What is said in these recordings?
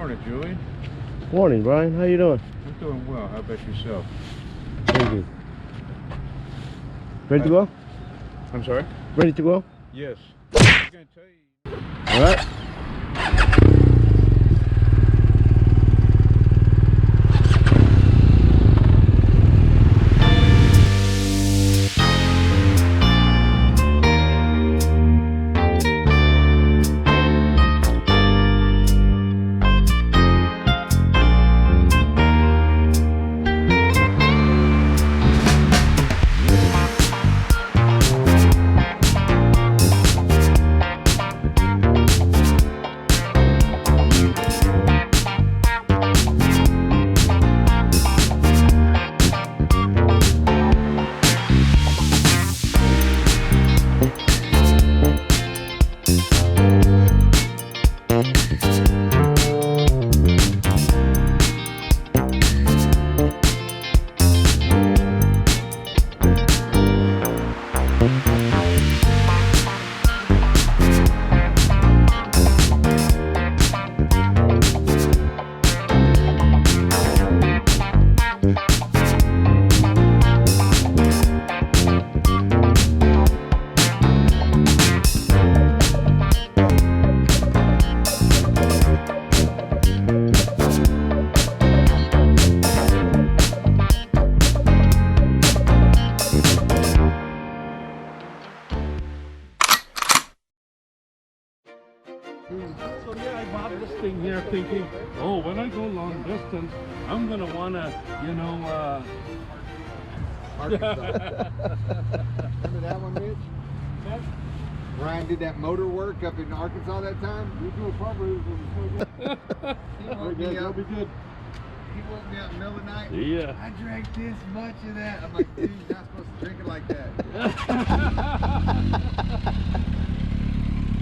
Morning, Julie. Morning, Brian. How you doing? I'm doing well. How about yourself? Very good. Ready to go? I'm sorry? Ready to go? Yes. I'm gonna tell you. All right. So yeah, I bought this thing here thinking, oh, when I go long distance, I'm gonna wanna, you know, Arkansas. Remember that one, Mitch? Yeah. Brian did that motor work up in Arkansas that time. We do it probably. He woke me That'll up. be good. He woke me up in the middle of the night. Yeah. I drank this much of that. I'm like, dude, you're not supposed to drink it like that.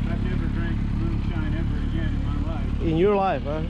I've never drank moonshine ever again in my life. In your life, huh?